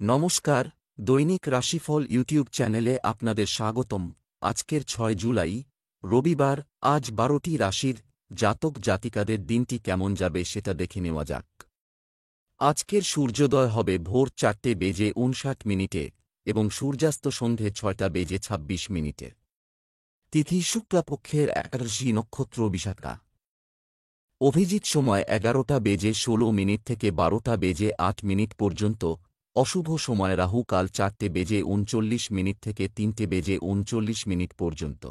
নমস্কার, দৈনিক রাশিফল ইউটিউব চ্যানেলে আপনাদের স্বাগতম। আজকের ৬ জুলাই, রবিবার। আজ ১২টি রাশির জাতক জাতিকাদের দিনটি কেমন যাবে সেটা দেখে নেওয়া যাক। আজকের সূর্যোদয় হবে ভোর ৪:৫৯ এবং সূর্যাস্ত সন্ধে ৬:২৬ তিথি শুক্লাপক্ষের একাদশী নক্ষত্র বিশাখা। অভিজিৎ সময় ১১:১৬ থেকে ১২:০৮ পর্যন্ত। অশুভ সময় রাহু কাল ৪:৩৯ থেকে ৩:৩৯ পর্যন্ত।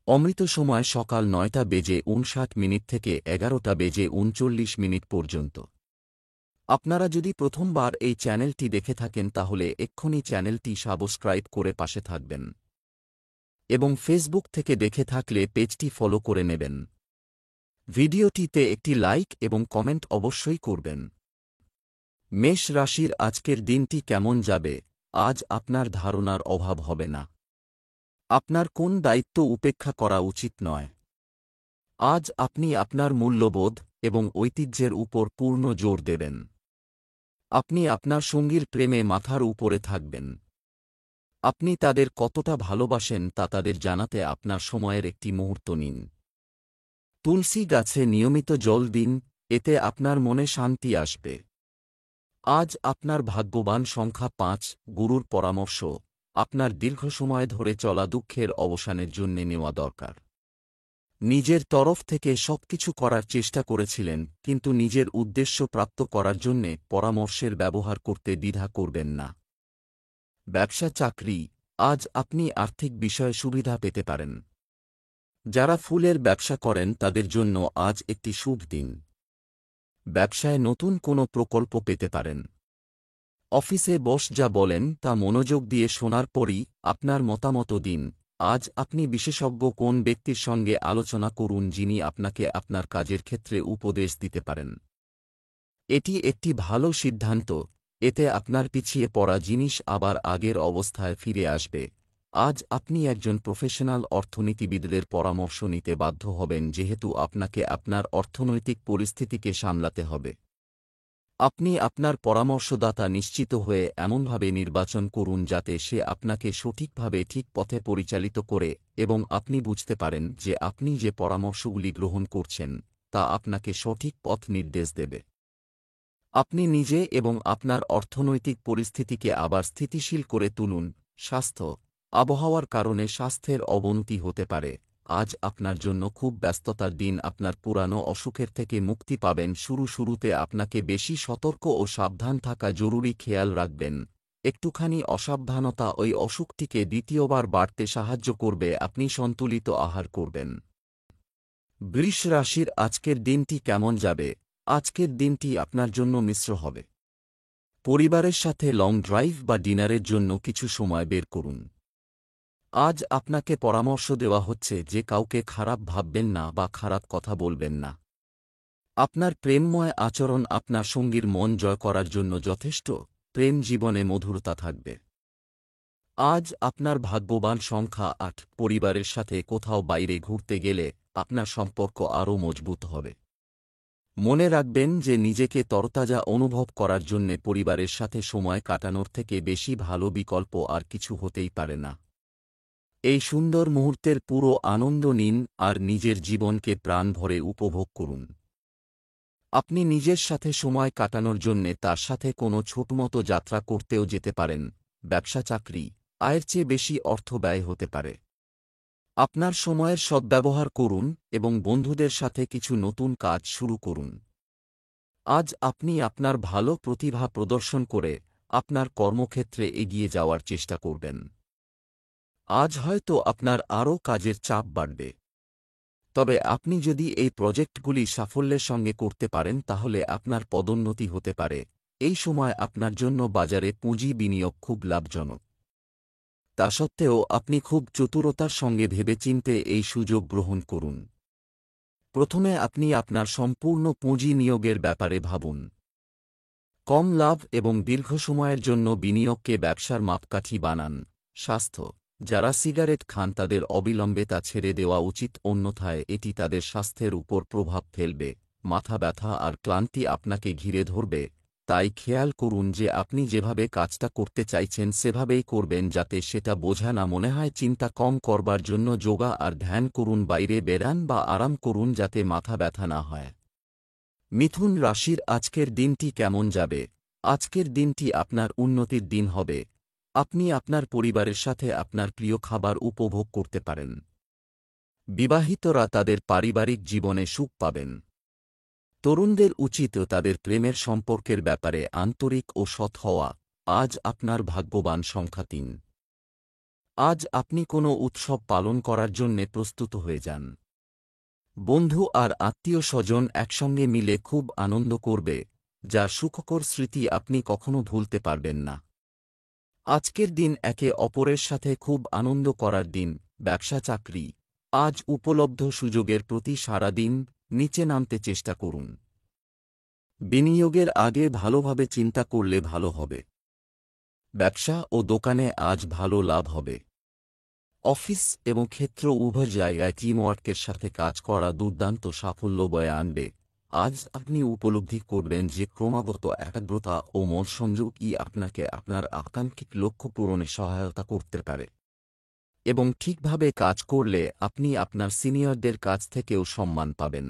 অমৃত সময় সকাল ৯:৫৯ থেকে ১১:৩৯ পর্যন্ত। আপনারা যদি প্রথমবার এই চ্যানেলটি দেখে থাকেন তাহলে এক্ষুনি চ্যানেলটি সাবস্ক্রাইব করে পাশে থাকবেন এবং ফেসবুক থেকে দেখে থাকলে পেজটি ফলো করে নেবেন। ভিডিওটিতে একটি লাইক এবং কমেন্ট অবশ্যই করবেন। মেষ রাশির আজকের দিনটি কেমন যাবে? আজ আপনার ধারণার অভাব হবে না। আপনার কোন দায়িত্ব উপেক্ষা করা উচিত নয়। আজ আপনি আপনার মূল্যবোধ এবং ঐতিহ্যের উপর পূর্ণ জোর দেবেন। আপনি আপনার সঙ্গীর প্রেমে মাথার উপরে থাকবেন। আপনি তাদের কতটা ভালোবাসেন তা তাদের জানাতে আপনার সময়ের একটি মুহূর্ত নিন। তুলসী গাছে নিয়মিত জল দিন, এতে আপনার মনে শান্তি আসবে। আজ আপনার ভাগ্যবান সংখ্যা ৫। গুরুর পরামর্শ আপনার দীর্ঘ সময় ধরে চলা দুঃখের অবসানের জন্যে নেওয়া দরকার। নিজের তরফ থেকে সবকিছু করার চেষ্টা করেছিলেন, কিন্তু নিজের উদ্দেশ্য প্রাপ্ত করার জন্যে পরামর্শের ব্যবহার করতে দ্বিধা করবেন না। ব্যবসা চাকরি, আজ আপনি আর্থিক বিষয়ে সুবিধা পেতে পারেন। যারা ফুলের ব্যবসা করেন তাদের জন্য আজ একটি শুভ দিন। ব্যবসায় নতুন কোনো প্রকল্প পেতে পারেন। অফিসে বস যা বলেন তা মনোযোগ দিয়ে শোনার পরই আপনার মতামত দিন। আজ আপনি বিশেষজ্ঞ কোন ব্যক্তির সঙ্গে আলোচনা করুন যিনি আপনাকে আপনার কাজের ক্ষেত্রে উপদেশ দিতে পারেন। এটি একটি ভালো সিদ্ধান্ত, এতে আপনার পিছিয়ে পড়া জিনিস আবার আগের অবস্থায় ফিরে আসবে। আজ আপনি একজন প্রফেশনাল অর্থনীতিবিদের পরামর্শ নিতে বাধ্য হবেন যেহেতু আপনাকে আপনার অর্থনৈতিক পরিস্থিতিকে সামলাতে হবে। আপনি আপনার পরামর্শদাতা নিশ্চিত হয়ে এমনভাবে নির্বাচন করুন যাতে সে আপনাকে সঠিকভাবে ঠিক পথে পরিচালিত করে এবং আপনি বুঝতে পারেন যে আপনি যে পরামর্শগুলি গ্রহণ করছেন তা আপনাকে সঠিক পথ নির্দেশ দেবে। আপনি নিজে এবং আপনার অর্থনৈতিক পরিস্থিতিকে আবার স্থিতিশীল করে তুলুন। স্বাস্থ্য, আবহাওয়ার কারণে স্বাস্থ্যের অবনতি হতে পারে। আজ আপনার জন্য খুব ব্যস্ততার দিন। আপনার পুরানো অসুখের থেকে মুক্তি পাবেন। শুরুতে আপনাকে বেশি সতর্ক ও সাবধান থাকা জরুরি। খেয়াল রাখবেন, একটুখানি অসাবধানতা ওই অসুখটিকে দ্বিতীয়বার বাড়তে সাহায্য করবে। আপনি সন্তুলিত আহার করবেন। বৃষ রাশির আজকের দিনটি কেমন যাবে? আজকের দিনটি আপনার জন্য মিশ্র হবে। পরিবারের সাথে লং ড্রাইভ বা ডিনারের জন্য কিছু সময় বের করুন। আজ আপনাকে পরামর্শ দেওয়া হচ্ছে যে কাউকে খারাপ ভাববেন না বা খারাপ কথা বলবেন না। আপনার প্রেমময় আচরণ আপনার সঙ্গীর মন জয় করার জন্য যথেষ্ট। প্রেম জীবনে মধুরতা থাকবে। আজ আপনার ভাগ্যবান সংখ্যা ৮। পরিবারের সাথে কোথাও বাইরে ঘুরতে গেলে আপনার সম্পর্ক আরও মজবুত হবে। মনে রাখবেন যে নিজেকে তরতাজা অনুভব করার জন্যে পরিবারের সাথে সময় কাটানোর থেকে বেশি ভালো বিকল্প আর কিছু হতেই পারে না। এই সুন্দর মুহূর্তের পুরো আনন্দ নিন আর নিজের জীবনকে প্রাণ ভরে উপভোগ করুন। আপনি নিজের সাথে সময় কাটানোর জন্যে তার সাথে কোনো ছোটমতো যাত্রা করতেও যেতে পারেন। ব্যবসা চাকরি, আয়ের চেয়ে বেশি অর্থ ব্যয় হতে পারে। আপনার সময়ের সদ্ব্যবহার করুন এবং বন্ধুদের সাথে কিছু নতুন কাজ শুরু করুন। আজ আপনি আপনার ভালো প্রতিভা প্রদর্শন করে আপনার কর্মক্ষেত্রে এগিয়ে যাওয়ার চেষ্টা করবেন। আজ হয়তো আপনার আরও কাজের চাপ বাড়বে, তবে আপনি যদি এই প্রজেক্টগুলি সাফল্যের সঙ্গে করতে পারেন তাহলে আপনার পদোন্নতি হতে পারে। এই সময় আপনার জন্য বাজারে পুঁজি বিনিয়োগ খুব লাভজনক। তা সত্ত্বেও আপনি খুব চতুরতার সঙ্গে ভেবেচিন্তে এই সুযোগ গ্রহণ করুন। প্রথমে আপনি আপনার সম্পূর্ণ পুঁজি নিয়োগের ব্যাপারে ভাবুন। কম লাভ এবং দীর্ঘ সময়ের জন্য বিনিয়োগকে ব্যবসার মাপকাঠি বানান। স্বাস্থ্য, যারা সিগারেট খান তাদের অবিলম্বে তা ছেড়ে দেওয়া উচিত, অন্যথায় এটি তাদের স্বাস্থ্যের উপর প্রভাব ফেলবে। মাথা ব্যথা আর ক্লান্তি আপনাকে ঘিরে ধরবে, তাই খেয়াল করুন যে আপনি যেভাবে কাজটা করতে চাইছেন সেভাবেই করবেন, যাতে সেটা বোঝা না মনে হয়। চিন্তা কম করবার জন্য যোগা আর ধ্যান করুন, বাইরে বেরান বা আরাম করুন যাতে মাথা ব্যথা না হয়। মিথুন রাশির আজকের দিনটি কেমন যাবে? আজকের দিনটি আপনার উন্নতির দিন হবে। আপনি আপনার পরিবারের সাথে আপনার প্রিয় খাবার উপভোগ করতে পারেন। বিবাহিতরা তাদের পারিবারিক জীবনে সুখ পাবেন। তরুণদের উচিত তাদের প্রেমের সম্পর্কের ব্যাপারে আন্তরিক ও সৎ হওয়া। আজ আপনার ভাগ্যবান সংখ্যা ৩। আজ আপনি কোনো উৎসব পালন করার জন্যে প্রস্তুত হয়ে যান। বন্ধু আর আত্মীয় স্বজন একসঙ্গে মিলে খুব আনন্দ করবে, যা সুখকর স্মৃতি আপনি কখনো ভুলতে পারবেন না। আজকের দিন একে অপরের সাথে খুব আনন্দ করার দিন। ব্যবসা চাকরি, আজ উপলব্ধ সুযোগের প্রতি সারা দিন নিচে নামতে চেষ্টা করুন। বিনিয়োগের আগে ভালোভাবে চিন্তা করলে ভালো হবে। ব্যবসা ও দোকানে আজ ভালো লাভ হবে। অফিস এবং ক্ষেত্র উভয় জায়গায় টিমওয়ার্কের সাথে কাজ করা দুর্দান্ত সাফল্য বয়ে আনবে। আজ আপনি উপলব্ধি করবেন যে ক্রমাগত একাগ্রতা ও মনসংযোগই আপনাকে আপনার আকাঙ্ক্ষিত লক্ষ্য পূরণে সহায়তা করতে পারে, এবং ঠিকভাবে কাজ করলে আপনি আপনার সিনিয়রদের কাছ থেকেও সম্মান পাবেন।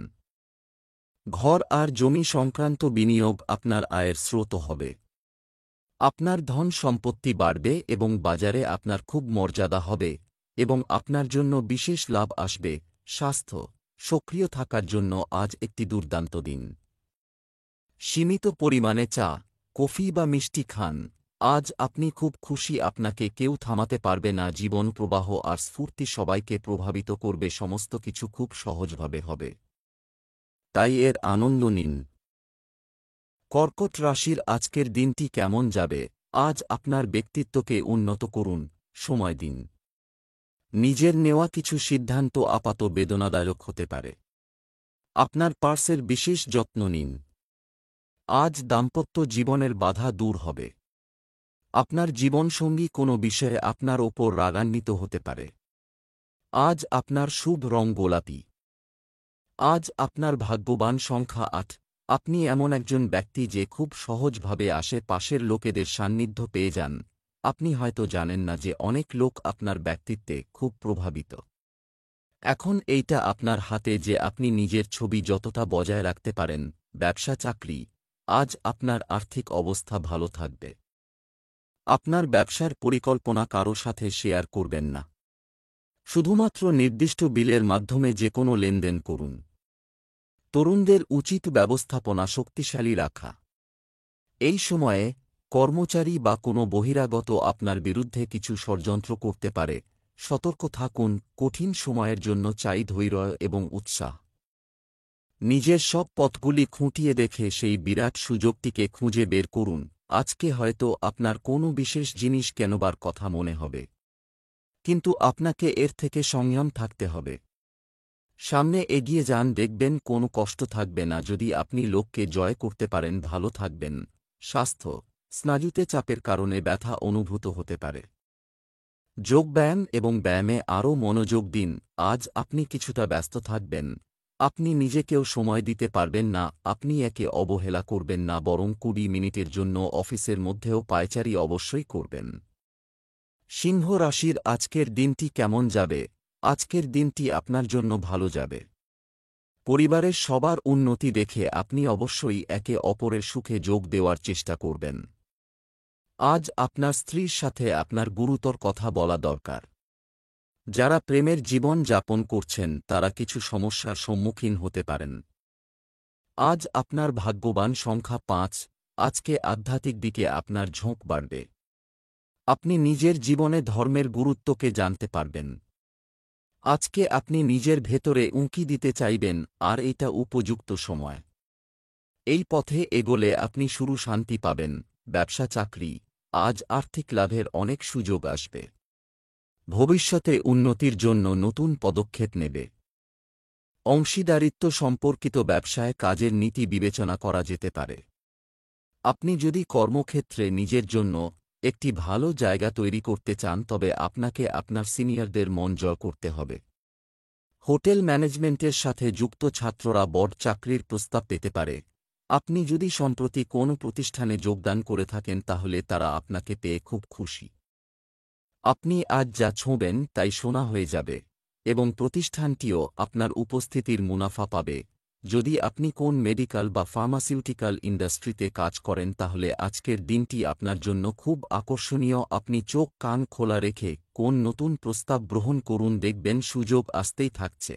ঘর আর জমি সংক্রান্ত বিনিয়োগ আপনার আয়ের স্রোত হবে। আপনার ধন সম্পত্তি বাড়বে এবং বাজারে আপনার খুব মর্যাদা হবে, এবং আপনার জন্য বিশেষ লাভ আসবে। স্বাস্থ্য, সক্রিয় থাকার জন্য আজ একটি দুর্দান্ত দিন। সীমিত পরিমাণে চা, কফি বা মিষ্টি খান। আজ আপনি খুব খুশি, আপনাকে কেউ থামাতে পারবে না। জীবন প্রবাহ আর স্ফূর্তি সবাইকে প্রভাবিত করবে, সমস্ত কিছু খুব সহজভাবে হবে, তাই এর আনন্দ নিন। কর্কট রাশির আজকের দিনটি কেমন যাবে? আজ আপনার ব্যক্তিত্বকে উন্নত করুন, সময় দিন। নিজের নেওয়া কিছু সিদ্ধান্ত আপাত বেদনাদায়ক হতে পারে। আপনার পার্সের বিশেষ যত্ন নিন। আজ দাম্পত্য জীবনের বাধা দূর হবে। আপনার জীবনসঙ্গী কোনো বিষয়ে আপনার ওপর রাগান্বিত হতে পারে। আজ আপনার শুভ রং গোলাপি। আজ আপনার ভাগ্যবান সংখ্যা ৮। আপনি এমন একজন ব্যক্তি যে খুব সহজভাবে আশেপাশের লোকেদের সান্নিধ্য পেয়ে যান। আপনি হয়তো জানেন না যে অনেক লোক আপনার ব্যক্তিত্বে খুব প্রভাবিত। এখন এইটা আপনার হাতে যে আপনি নিজের ছবি যতটা বজায় রাখতে পারেন। ব্যবসা চাকরি, আজ আপনার আর্থিক অবস্থা ভালো থাকবে। আপনার ব্যবসার পরিকল্পনা কারো সাথে শেয়ার করবেন না। শুধুমাত্র নির্দিষ্ট বিলের মাধ্যমে যে কোনো লেনদেন করুন। তরুণদের উচিত ব্যবস্থাপনা শক্তিশালী রাখা। এই সময়ে কর্মচারী বা কোনো বহিরাগত আপনার বিরুদ্ধে কিছু ষড়যন্ত্র করতে পারে। সতর্ক থাকুন। কঠিন সময়ের জন্য চাই ধৈর্য এবং উৎসাহ। নিজের সব পথগুলি খুঁটিয়ে দেখে সেই বিরাট সুযোগটিকে খুঁজে বের করুন। আজকে হয়তো আপনার কোনো বিশেষ জিনিস কেনবার কথা মনে হবে, কিন্তু আপনাকে এর থেকে সংযম থাকতে হবে। সামনে এগিয়ে যান, দেখবেন কোনো কষ্ট থাকবে না যদি আপনি লোককে জয় করতে পারেন। ভালো থাকবেন। স্বাস্থ্য, স্নায়ুতে চাপের কারণে ব্যথা অনুভূত হতে পারে। যোগব্যায়াম এবং ব্যায়ামে আরও মনোযোগ দিন। আজ আপনি কিছুটা ব্যস্ত থাকবেন। আপনি নিজেকেও সময় দিতে পারবেন না। আপনি একে অবহেলা করবেন না, বরং ২০ মিনিটের জন্য অফিসের মধ্যেও পায়চারি অবশ্যই করবেন। সিংহ রাশির আজকের দিনটি কেমন যাবে? আজকের দিনটি আপনার জন্য ভালো যাবে। পরিবারের সবার উন্নতি দেখে আপনি অবশ্যই একে অপরের সুখে যোগ দেওয়ার চেষ্টা করবেন। আজ আপনার স্ত্রীর সাথে আপনার গুরুতর কথা বলা দরকার। যারা প্রেমের জীবন যাপন করছেন তারা কিছু সমস্যার সম্মুখীন হতে পারেন। আজ আপনার ভাগ্যবান সংখ্যা ৫। আজকে আধ্যাত্মিক দিকে আপনার ঝোঁক বাড়বে। আপনি নিজের জীবনে ধর্মের গুরুত্বকে জানতে পারবেন। আজকে আপনি নিজের ভেতরে উঁকি দিতে চাইবেন, আর এটা উপযুক্ত সময়। এই পথে এগোলে আপনি শুরু শান্তি পাবেন। ব্যবসা চাকরি, আজ আর্থিক লাভের অনেক সুযোগ আসবে। ভবিষ্যতে উন্নতির জন্য নতুন পদক্ষেপ নেবে। অংশীদারিত্ব সম্পর্কিত ব্যবসায় কাজের নীতি বিবেচনা করা যেতে পারে। আপনি যদি কর্মক্ষেত্রে নিজের জন্য একটি ভালো জায়গা তৈরি করতে চান, তবে আপনাকে আপনার সিনিয়রদের মন জয় করতে হবে। হোটেল ম্যানেজমেন্টের সাথে যুক্ত ছাত্ররা বড় চাকরির প্রস্তাব পেতে পারে। আপনি যদি সম্প্রতি কোনো প্রতিষ্ঠানে যোগদান করে থাকেন তাহলে তারা আপনাকে পেয়ে খুব খুশি। আপনি আজ যা ছোঁবেন তাই সোনা হয়ে যাবে এবং প্রতিষ্ঠানটিও আপনার উপস্থিতির মুনাফা পাবে। যদি আপনি কোন মেডিকেল বা ফার্মাসিউটিক্যাল ইন্ডাস্ট্রিতে কাজ করেন তাহলে আজকের দিনটি আপনার জন্য খুব আকর্ষণীয়। আপনি চোখ কান খোলা রেখে কোন নতুন প্রস্তাব গ্রহণ করুন, দেখবেন সুযোগ আসতেই থাকছে।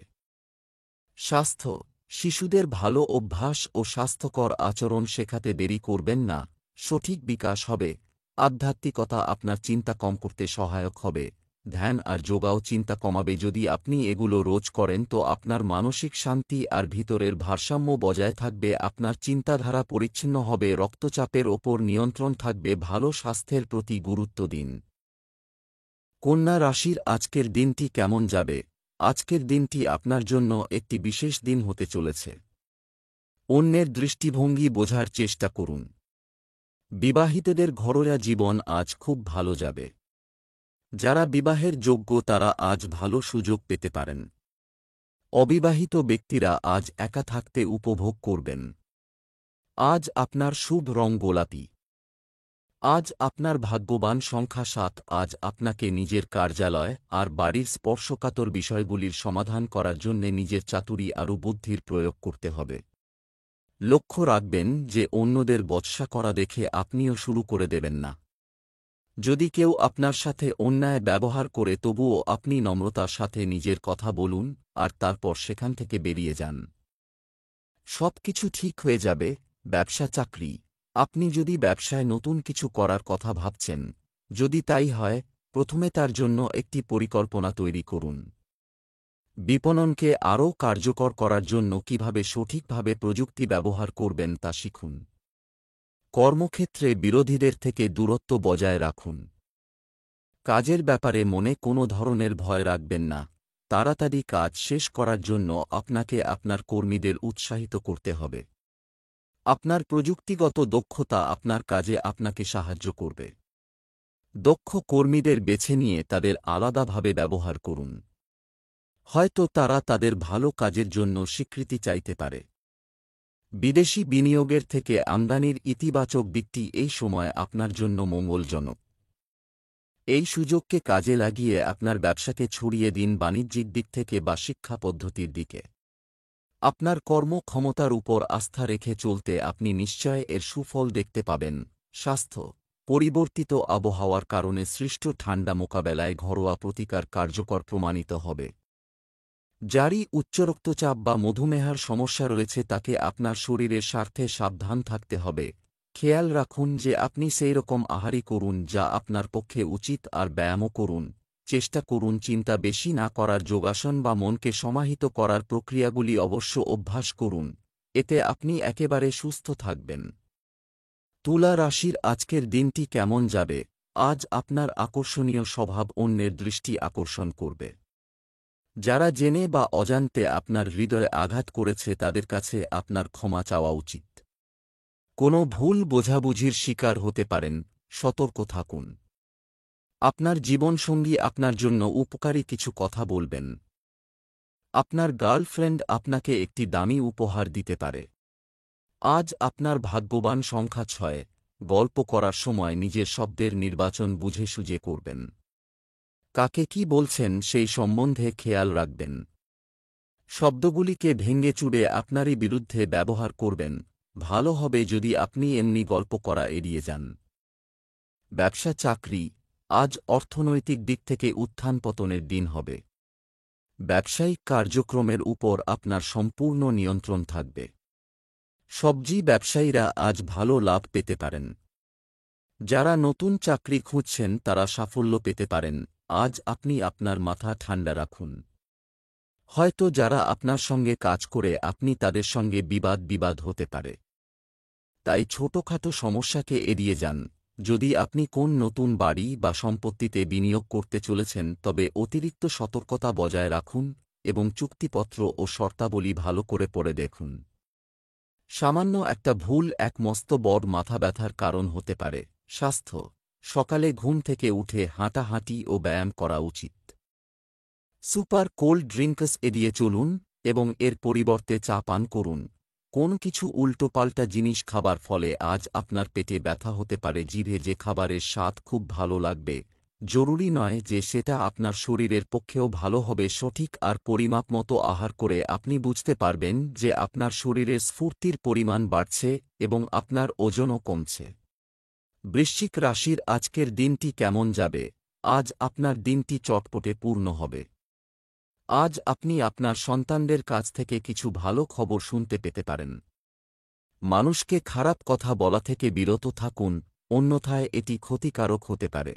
স্বাস্থ্য, শিশুদের ভালো অভ্যাস ও স্বাস্থ্যকর আচরণ শেখাতে দেরি করবেন না, সঠিক বিকাশ হবে। আধ্যাত্মিকতা আপনার চিন্তা কম করতে সহায়ক হবে। ধ্যান আর যোগাও চিন্তা কমাবে। যদি আপনি এগুলো রোজ করেন তো আপনার মানসিক শান্তি আর ভিতরের ভারসাম্য বজায় থাকবে। আপনার চিন্তাধারা পরিচ্ছন্ন হবে, রক্তচাপের ওপর নিয়ন্ত্রণ থাকবে। ভালো স্বাস্থ্যের প্রতি গুরুত্ব দিন। কন্যা রাশির আজকের দিনটি কেমন যাবে? আজকের দিনটি আপনার জন্য একটি বিশেষ দিন হতে চলেছে। অন্যের দৃষ্টিভঙ্গি বোঝার চেষ্টা করুন। বিবাহিতদের ঘরোয়া জীবন আজ খুব ভালো যাবে। যারা বিবাহের যোগ্য তারা আজ ভালো সুযোগ পেতে পারেন। অবিবাহিত ব্যক্তিরা আজ একা থাকতে উপভোগ করবেন। আজ আপনার শুভ রং গোলাপি। আজ আপনার ভাগ্যবান সংখ্যা 7। আজ আপনাকে নিজের কার্যালয় আর বাড়ির স্পর্শকাতর বিষয়গুলির সমাধান করার জন্য নিজের চাতুরী আরও বুদ্ধির প্রয়োগ করতে হবে। লক্ষ্য রাখবেন যে অন্যদের বচসা করা দেখে আপনিও শুরু করে দেবেন না। যদি কেউ আপনার সাথে অন্যায় ব্যবহার করে তবুও আপনি নম্রতার সাথে নিজের কথা বলুন আর তারপর সেখান থেকে বেরিয়ে যান। সবকিছু ঠিক হয়ে যাবে। ব্যবসা চাকরি, আপনি যদি ব্যবসায় নতুন কিছু করার কথা ভাবছেন, যদি তাই হয় প্রথমে তার জন্য একটি পরিকল্পনা তৈরি করুন। বিপণনকে আরও কার্যকর করার জন্য কিভাবে সঠিকভাবে প্রযুক্তি ব্যবহার করবেন তা শিখুন। কর্মক্ষেত্রে বিরোধীদের থেকে দূরত্ব বজায় রাখুন। কাজের ব্যাপারে মনে কোনো ধরনের ভয় রাখবেন না। তাড়াতাড়ি কাজ শেষ করার জন্য আপনাকে আপনার কর্মীদের উৎসাহিত করতে হবে। আপনার প্রযুক্তিগত দক্ষতা আপনার কাজে আপনাকে সাহায্য করবে। দক্ষ কর্মীদের বেছে নিয়ে তাদের আলাদাভাবে ব্যবহার করুন। হয়তো তারা তাদের ভালো কাজের জন্য স্বীকৃতি চাইতে পারে। বিদেশি বিনিয়োগের থেকে আমদানির ইতিবাচক দিকটি এই সময় আপনার জন্য মঙ্গলজনক। এই সুযোগকে কাজে লাগিয়ে আপনার ব্যবসাকে ছড়িয়ে দিন বাণিজ্যিক দিক থেকে বা শিক্ষা পদ্ধতির দিকে। আপনার কর্মক্ষমতার উপর আস্থা রেখে চলতে আপনি নিশ্চয় এর সুফল দেখতে পাবেন। স্বাস্থ্য, পরিবর্তিত আবহাওয়ার কারণে সৃষ্ট ঠান্ডা মোকাবেলায় ঘরোয়া প্রতিকার কার্যকর প্রমাণিত হবে। যারই উচ্চ রক্তচাপ বা মধুমেহের সমস্যা রয়েছে তাকে আপনার শরীরের স্বার্থে সাবধান থাকতে হবে। খেয়াল রাখুন যে আপনি সেই রকম আহারই করুন যা আপনার পক্ষে উচিত আর ব্যায়ামও করুন। চেষ্টা করুন চিন্তা বেশি না করার, যোগাসন বা মনকে সমাহিত করার প্রক্রিয়াগুলি অবশ্য অভ্যাস করুন। এতে আপনি একেবারে সুস্থ থাকবেন। তুলা রাশির আজকের দিনটি কেমন যাবে? আজ আপনার আকর্ষণীয় স্বভাব অন্যের দৃষ্টি আকর্ষণ করবে। যারা জেনে বা অজান্তে আপনার হৃদয়ে আঘাত করেছে তাদের কাছে আপনার ক্ষমা চাওয়া উচিত। কোনো ভুল বোঝাবুঝির শিকার হতে পারেন, সতর্ক থাকুন। আপনার জীবনসঙ্গী আপনার জন্য উপকারী কিছু কথা বলবেন। আপনার গার্লফ্রেন্ড আপনাকে একটি দামি উপহার দিতে পারে। আজ আপনার ভাগ্যবান সংখ্যা 6। গল্প করার সময় নিজের শব্দের নির্বাচন বুঝে সুঝে করবেন। কাকে কি বলছেন সেই সম্বন্ধে খেয়াল রাখবেন। শব্দগুলিকে ভেঙে চুড়ে আপনারই বিরুদ্ধে ব্যবহার করবেন। ভালো হবে যদি আপনি এমনি গল্প করা এড়িয়ে যান। ব্যবসা চাকরি, আজ অর্থনৈতিক দিক থেকে উত্থান পতনের দিন হবে। ব্যবসায়িক কার্যক্রমের উপর আপনার সম্পূর্ণ নিয়ন্ত্রণ থাকবে। সবজি ব্যবসায়ীরা আজ ভালো লাভ পেতে পারেন। যারা নতুন চাকরি খুঁজছেন তারা সাফল্য পেতে পারেন। আজ আপনি আপনার মাথা ঠান্ডা রাখুন। হয়তো যারা আপনার সঙ্গে কাজ করে আপনি তাদের সঙ্গে বিবাদ হতে পারে। তাই ছোটখাটো সমস্যাকে এড়িয়ে যান। যদি আপনি কোন নতুন বাড়ি বা সম্পত্তিতে বিনিয়োগ করতে চলেছেন তবে অতিরিক্ত সতর্কতা বজায় রাখুন এবং চুক্তিপত্র ও শর্তাবলী ভালো করে পড়ে দেখুন। সামান্য একটা ভুল এক মস্ত বড় মাথা ব্যথার কারণ হতে পারে। স্বাস্থ্য, সকালে ঘুম থেকে উঠে হাঁটাহাঁটি ও ব্যায়াম করা উচিত। সুপার কোল্ড ড্রিঙ্কস এড়িয়ে চলুন এবং এর পরিবর্তে চা পান করুন। কোন কিছু উল্টোপাল্টা জিনিস খাবার ফলে আজ আপনার পেটে ব্যথা হতে পারে। জিভে যে খাবারের স্বাদ খুব ভালো লাগবে, জরুরি নয় যে সেটা আপনার শরীরের পক্ষেও ভালো হবে। সঠিক আর পরিমাপ মতো আহার করে আপনি বুঝতে পারবেন যে আপনার শরীরের স্ফূর্তির পরিমাণ বাড়ছে এবং আপনার ওজনও কমছে। বৃশ্চিক রাশির আজকের দিনটি কেমন যাবে? আজ আপনার দিনটি চটপটে পূর্ণ হবে। আজ আপনি আপনার সন্তানদের কাছ থেকে কিছু ভালো খবর শুনতে পেতে পারেন। মানুষকে খারাপ কথা বলা থেকে বিরত থাকুন, অন্যথায় এটি ক্ষতিকারক হতে পারে।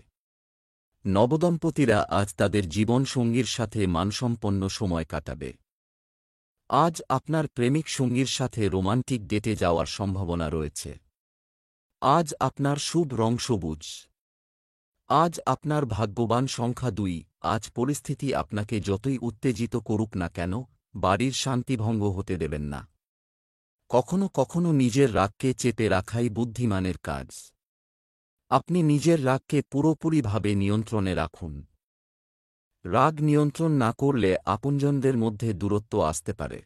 নবদম্পতিরা আজ তাদের জীবনসঙ্গীর সাথে মানসম্পন্ন সময় কাটাবে। আজ আপনার প্রেমিক সঙ্গীর সাথে রোমান্টিক ডেটে যাওয়ার সম্ভাবনা রয়েছে। আজ আপনার শুভ রং সবুজ। আজ আপনার ভাগ্যবান সংখ্যা 2। আজ পরিস্থিতি আপনাকে যতই উত্তেজিত করুক না কেন, বাড়ির শান্তিভঙ্গ হতে দেবেন না। কখনো কখনো নিজের রাগকে চেপে রাখাই বুদ্ধিমানের কাজ। আপনি নিজের রাগকে পুরোপুরিভাবে নিয়ন্ত্রণে রাখুন। রাগ নিয়ন্ত্রণ না করলে আপনজনদের মধ্যে দূরত্ব আসতে পারে।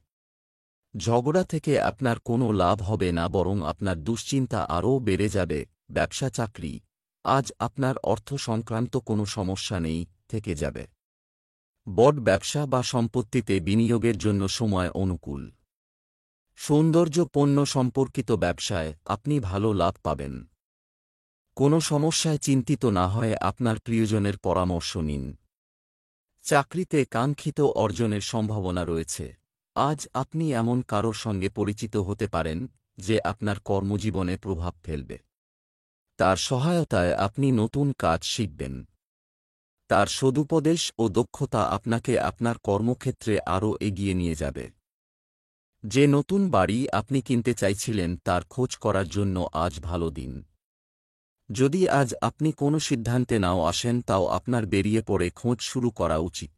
ঝগড়া থেকে আপনার কোনো লাভ হবে না, বরং আপনার দুশ্চিন্তা আরও বেড়ে যাবে। ব্যবসা চাকরি, আজ আপনার অর্থ সংক্রান্ত কোনো সমস্যা নেই, থেকে যাবে। বড় ব্যবসা বা সম্পত্তিতে বিনিয়োগের জন্য সময় অনুকূল। সৌন্দর্য পণ্য সম্পর্কিত ব্যবসায় আপনি ভালো লাভ পাবেন। কোনো সমস্যায় চিন্তিত না হয়ে আপনার প্রিয়জনের পরামর্শ নিন। চাকরিতে কাঙ্ক্ষিত অর্জনের সম্ভাবনা রয়েছে। আজ আপনি এমন কারোর সঙ্গে পরিচিত হতে পারেন যে আপনার কর্মজীবনে প্রভাব ফেলবে। তার সহায়তায় আপনি নতুন কাজ শিখবেন। তার সদুপদেশ ও দক্ষতা আপনাকে আপনার কর্মক্ষেত্রে আরও এগিয়ে নিয়ে যাবে। যে নতুন বাড়ি আপনি কিনতে চাইছিলেন তার খোঁজ করার জন্য আজ ভালো দিন। যদি আজ আপনি কোনো সিদ্ধান্তে নাও আসেন, তাও আপনার বেরিয়ে পড়ে খোঁজ শুরু করা উচিত।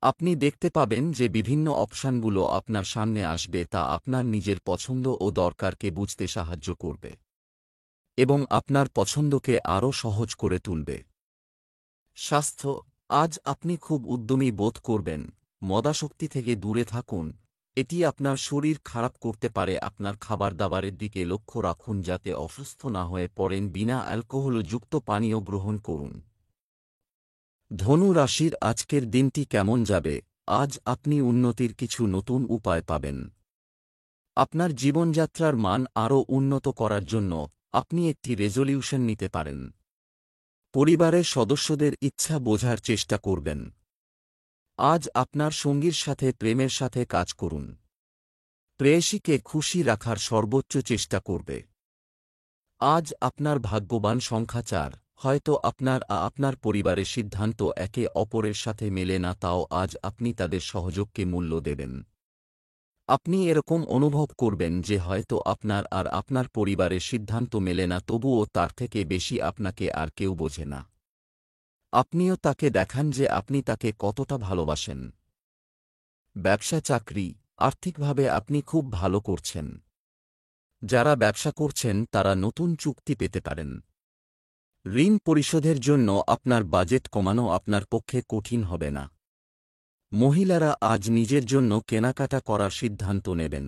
আপনি দেখতে পাবেন যে বিভিন্ন অপশানগুলো আপনার সামনে আসবে, তা আপনার নিজের পছন্দ ও দরকারকে বুঝতে সাহায্য করবে এবং আপনার পছন্দকে আরও সহজ করে তুলবে। স্বাস্থ্য, আজ আপনি খুব উদ্যমী বোধ করবেন। মদাসক্তি থেকে দূরে থাকুন, এটি আপনার শরীর খারাপ করতে পারে। আপনার খাবারদাবারের দিকে লক্ষ্য রাখুন যাতে অসুস্থ না হয়ে পড়েন। বিনা অ্যালকোহলযুক্ত পানীয় গ্রহণ করুন। ধনু রাশির আজকের দিনটি কেমন যাবে? আজ আপনি উন্নতির কিছু নতুন উপায় পাবেন। আপনার জীবনযাত্রার মান আরও উন্নত করার জন্য আপনি একটি রেজলিউশন নিতে পারেন। পরিবারের সদস্যদের ইচ্ছা বোঝার চেষ্টা করবেন। আজ আপনার সঙ্গীর সাথে প্রেমের সাথে কাজ করুন। প্রেয়সীকে খুশি রাখার সর্বোচ্চ চেষ্টা করবে। আজ আপনার ভাগ্যবান সংখ্যা 4। হয়তো আপনার পরিবারের সিদ্ধান্ত একে অপরের সাথে মেলে না, তাও আজ আপনি তাদের সহযোগকে মূল্য দেবেন। আপনি এরকম অনুভব করবেন যে হয়তো আপনার পরিবারের সিদ্ধান্ত মেলে না, তবুও তার থেকে বেশি আপনাকে আর কেউ বোঝে না। আপনিও তাকে দেখান যে আপনি তাকে কতটা ভালোবাসেন। ব্যবসা চাকরি, আর্থিকভাবে আপনি খুব ভালো করছেন। যারা ব্যবসা করছেন তারা নতুন চুক্তি পেতে পারেন। ঋণ পরিশোধের জন্য আপনার বাজেট কমানো আপনার পক্ষে কঠিন হবে না। মহিলারা আজ নিজের জন্য কেনাকাটা করার সিদ্ধান্ত নেবেন।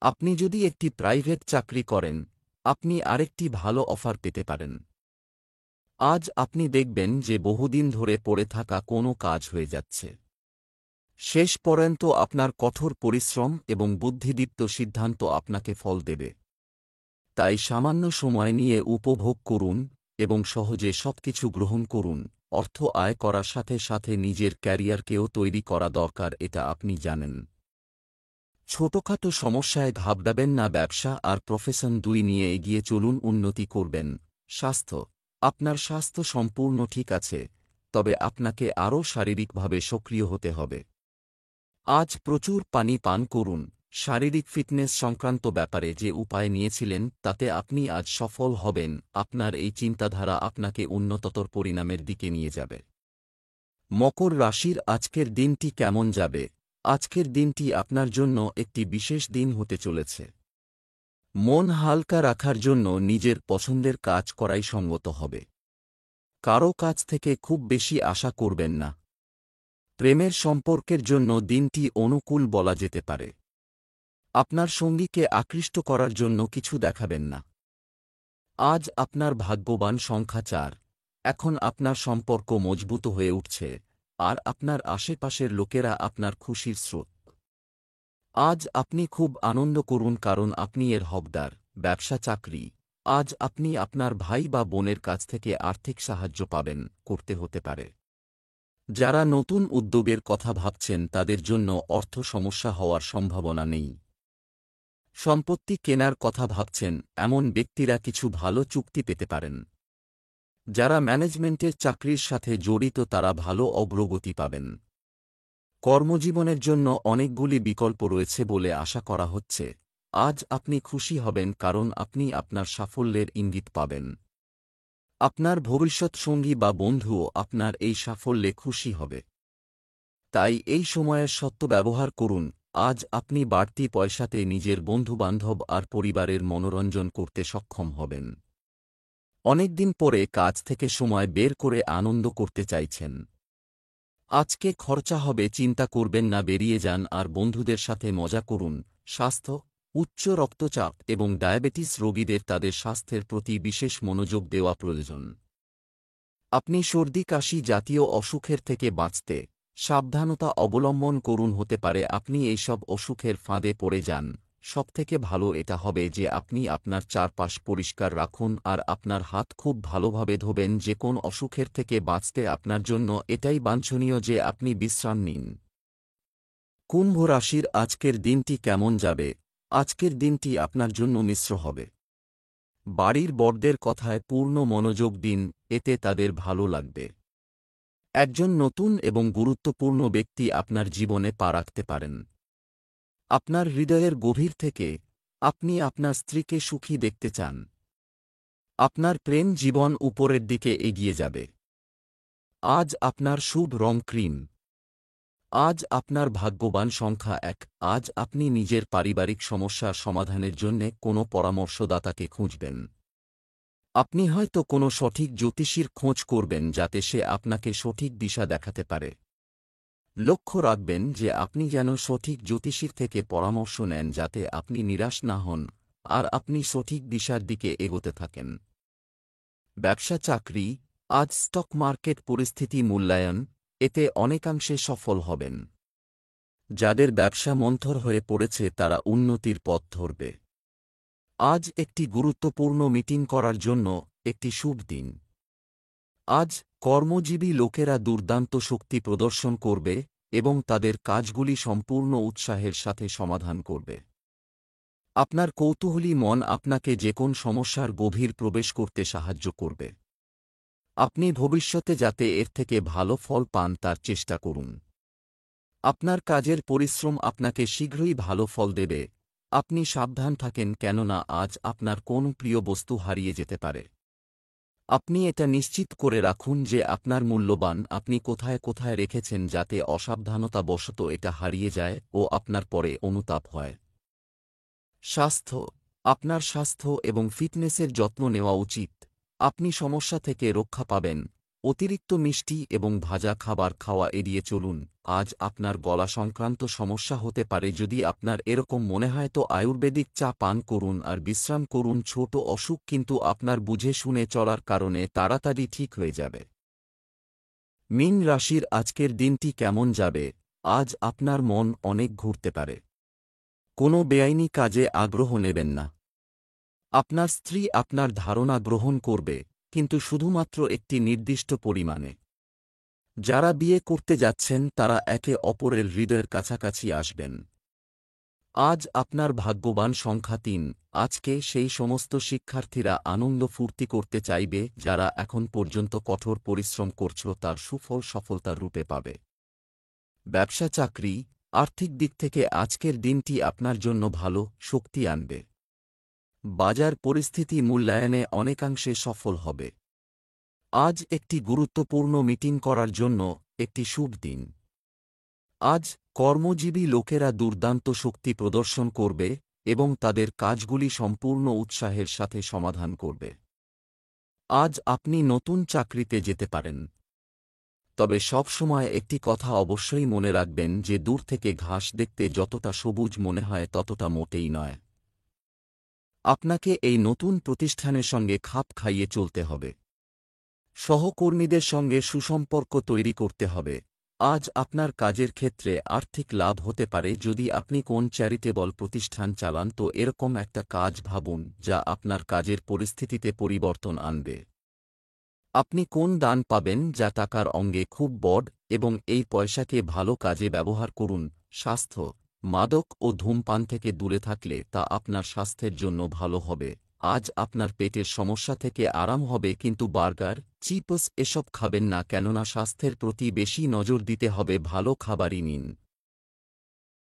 আপনি যদি একটি প্রাইভেট চাকরি করেন, আপনি আরেকটি ভালো অফার পেতে পারেন। আজ আপনি দেখবেন যে বহুদিন ধরে পড়ে থাকা কোনো কাজ হয়ে যাচ্ছে। শেষ পর্যন্ত আপনার কঠোর পরিশ্রম এবং বুদ্ধিদীপ্ত সিদ্ধান্ত আপনাকে ফল দেবে। তাই সামান্য সময় নিয়ে উপভোগ করুন এবং সহজে সবকিছু গ্রহণ করুন। অর্থ আয় করার সাথে সাথে নিজের ক্যারিয়ারকেও তৈরি করা দরকার, এটা আপনি জানেন। ছোটখাটো সমস্যায় ঘাবড়াবেন না। ব্যবসা আর প্রফেশন দুই নিয়ে এগিয়ে চলুন, উন্নতি করবেন। স্বাস্থ্য, আপনার স্বাস্থ্য সম্পূর্ণ ঠিক আছে, তবে আপনাকে আরও শারীরিকভাবে সক্রিয় হতে হবে। আজ প্রচুর পানি পান করুন। শারীরিক ফিটনেস সংক্রান্ত ব্যাপারে যে উপায় নিয়েছিলেন তাতে আপনি আজ সফল হবেন। আপনার এই চিন্তাধারা আপনাকে উন্নততর পরিণামের দিকে নিয়ে যাবে। মকর রাশির আজকের দিনটি কেমন যাবে? আজকের দিনটি আপনার জন্য একটি বিশেষ দিন হতে চলেছে। মন হালকা রাখার জন্য নিজের পছন্দের কাজ করাই সঙ্গত হবে। কারও কাছ থেকে খুব বেশি আশা করবেন না। প্রেমের সম্পর্কের জন্য দিনটি অনুকূল বলা যেতে পারে। আপনার সঙ্গীকে আকৃষ্ট করার জন্য কিছু দেখাবেন না। আজ আপনার ভাগ্যবান সংখ্যা 4। এখন আপনার সম্পর্ক মজবুত হয়ে উঠছে, আর আপনার আশেপাশের লোকেরা আপনার খুশির স্রোত। আজ আপনি খুব আনন্দ করুন কারণ আপনি এর হকদার। ব্যবসা চাকরি, আজ আপনি আপনার ভাই বা বোনের কাছ থেকে আর্থিক সাহায্য পাবেন, করতে হতে পারে। যারা নতুন উদ্যোগের কথা ভাবছেন তাদের জন্য অর্থ সমস্যা হওয়ার সম্ভাবনা নেই। সম্পত্তি কেনার কথা ভাবছেন এমন ব্যক্তিরা কিছু ভালো চুক্তি পেতে পারেন। যারা ম্যানেজমেন্টের চাকরির সাথে জড়িত তারা ভালো অগ্রগতি পাবেন। কর্মজীবনের জন্য অনেকগুলি বিকল্প রয়েছে বলে আশা করা হচ্ছে। আজ আপনি খুশি হবেন কারণ আপনি আপনার সাফল্যের ইঙ্গিত পাবেন। আপনার ভবিষ্যৎ সঙ্গী বা বন্ধুও আপনার এই সাফল্যে খুশি হবে। তাই এই সময়ের সদ্ব্যবহার করুন। আজ আপনি বাড়তি পয়সাতে নিজের বন্ধুবান্ধব আর পরিবারের মনোরঞ্জন করতে সক্ষম হবেন। অনেকদিন পরে কাজ থেকে সময় বের করে আনন্দ করতে চাইছেন। আজকে খরচা হবে, চিন্তা করবেন না, বেরিয়ে যান আর বন্ধুদের সাথে মজা করুন। স্বাস্থ্য, উচ্চ রক্তচাপ এবং ডায়াবেটিস রোগীদের তাদের স্বাস্থ্যের প্রতি বিশেষ মনোযোগ দেওয়া প্রয়োজন। আপনি সর্দি কাশি জাতীয় অসুখের থেকে বাঁচতে সাবধানতা অবলম্বন করুন। হতে পারে আপনি এইসব অসুখের ফাঁদে পড়ে যান। সবথেকে ভালো এটা হবে যে আপনি আপনার চারপাশ পরিষ্কার রাখুন আর আপনার হাত খুব ভালোভাবে ধোবেন। যে কোন অসুখের থেকে বাঁচতে আপনার জন্য এটাই বাঞ্ছনীয় যে আপনি বিশ্রাম নিন। কুম্ভ রাশির আজকের দিনটি কেমন যাবে? আজকের দিনটি আপনার জন্য মিশ্র হবে। বাড়ির বড়দের কথায় পূর্ণ মনোযোগ দিন, এতে তাদের ভালো লাগবে। একজন নতুন এবং গুরুত্বপূর্ণ ব্যক্তি আপনার জীবনে পা রাখতে পারেন। আপনার হৃদয়ের গভীর থেকে আপনি আপনার স্ত্রীকে সুখী দেখতে চান। আপনার প্রেম জীবন উপরের দিকে এগিয়ে যাবে। আজ আপনার শুভ রং ক্রিম। আজ আপনার ভাগ্যবান সংখ্যা 1। আজ আপনি নিজের পারিবারিক সমস্যার সমাধানের জন্য কোনো পরামর্শদাতাকে খুঁজবেন। আপনি হয়তো কোনো সঠিক জ্যোতিষীর খোঁজ করবেন যাতে সে আপনাকে সঠিক দিশা দেখাতে পারে। লক্ষ্য রাখবেন যে আপনি যেন সঠিক জ্যোতিষীর থেকে পরামর্শ নেন যাতে আপনি নিরাশ না হন আর আপনি সঠিক দিশার দিকে এগোতে থাকেন। ব্যবসা চাকরি, আজ স্টক মার্কেট পরিস্থিতি মূল্যায়ন, এতে অনেকাংশে সফল হবেন। যাদের ব্যবসা মন্থর হয়ে পড়েছে তারা উন্নতির পথ ধরবে। আজ একটি গুরুত্বপূর্ণ মিটিং করার জন্য একটি শুভ দিন। আজ কর্মজীবী লোকেরা দুর্দান্ত শক্তি প্রদর্শন করবে এবং তাদের কাজগুলি সম্পূর্ণ উৎসাহের সাথে সমাধান করবে। আপনার কৌতূহলী মন আপনাকে যে কোন সমস্যার গভীর প্রবেশ করতে সাহায্য করবে। আপনি ভবিষ্যতে যাতে এর থেকে ভালো ফল পান তার চেষ্টা করুন। আপনার কাজের পরিশ্রম আপনাকে শীঘ্রই ভালো ফল দেবে। আপনি সাবধান থাকেন কেননা আজ আপনার কোন প্রিয় বস্তু হারিয়ে যেতে পারে। আপনি এটা নিশ্চিত করে রাখুন যে আপনার মূল্যবান আপনি কোথায় কোথায় রেখেছেন যাতে অসাবধানতাবশত এটা হারিয়ে যায় ও আপনার পরে অনুতাপ হয়। স্বাস্থ্য, আপনার স্বাস্থ্য এবং ফিটনেসের যত্ন নেওয়া উচিত। আপনি সমস্যা থেকে রক্ষা পাবেন। অতিরিক্ত মিষ্টি এবং ভাজা খাবার খাওয়া এড়িয়ে চলুন। আজ আপনার গলা সংক্রান্ত সমস্যা হতে পারে। যদি আপনার এরকম মনে হয় তো আয়ুর্বেদিক চা পান করুন আর বিশ্রাম করুন। ছোট অসুখ কিন্তু আপনার বুঝে শুনে চলার কারণে তাড়াতাড়ি ঠিক হয়ে যাবে। মীন রাশির আজকের দিনটি কেমন যাবে? আজ আপনার মন অনেক ঘুরতে পারে। কোনো বেআইনি কাজে আগ্রহ নেবেন না। আপনার স্ত্রী আপনার ধারণা গ্রহণ করবে, কিন্তু শুধুমাত্র একটি নির্দিষ্ট পরিমাণে। যারা বিয়ে করতে যাচ্ছেন তারা একে অপরের হৃদয়ের কাছাকাছি আসবেন। আজ আপনার ভাগ্যবান সংখ্যা 3। আজকে সেই সমস্ত শিক্ষার্থীরা আনন্দ ফুর্তি করতে চাইবে যারা এখন পর্যন্ত কঠোর পরিশ্রম করছ তার সুফল সফলতার রূপে পাবে। ব্যবসা চাকরি, আর্থিক দিক থেকে আজকের দিনটি আপনার জন্য ভালো শক্তি আনবে। বাজার পরিস্থিতি মূল্যায়নে অনেকাংশে সফল হবে। আজ একটি গুরুত্বপূর্ণ মিটিং করার জন্য একটি শুভ দিন। আজ কর্মজীবী লোকেরা দুর্দান্ত শক্তি প্রদর্শন করবে এবং তাদের কাজগুলি সম্পূর্ণ উৎসাহের সাথে সমাধান করবে। আজ আপনি নতুন চাকরিতে যেতে পারেন। তবে সব সময় একটি কথা অবশ্যই মনে রাখবেন যে দূর থেকে ঘাস দেখতে যতটা সবুজ মনে হয় ততটা মোটেই নয়। আপনাকে এই নতুন প্রতিষ্ঠানের সঙ্গে খাপ খাইয়ে চলতে হবে। সহকর্মীদের সঙ্গে সুসম্পর্ক তৈরি করতে হবে। আজ আপনার কাজের ক্ষেত্রে আর্থিক লাভ হতে পারে। যদি আপনি কোন চ্যারিটেবল প্রতিষ্ঠান চালান তো এরকম একটা কাজ ভাবুন যা আপনার কাজের পরিস্থিতিতে পরিবর্তন আনবে। আপনি কোন দান পাবেন যা টাকার অঙ্গে খুব বড়, এবং এই পয়সাকে ভালো কাজে ব্যবহার করুন। স্বাস্থ্য, মাদক ও ধূমপান থেকে দূরে থাকলে তা আপনার স্বাস্থ্যের জন্য ভালো হবে। আজ আপনার পেটের সমস্যা থেকে আরাম হবে, কিন্তু বার্গার, চিপস এসব খাবেন না, কেননা স্বাস্থ্যের প্রতি বেশি নজর দিতে হবে। ভালো খাবারই নিন।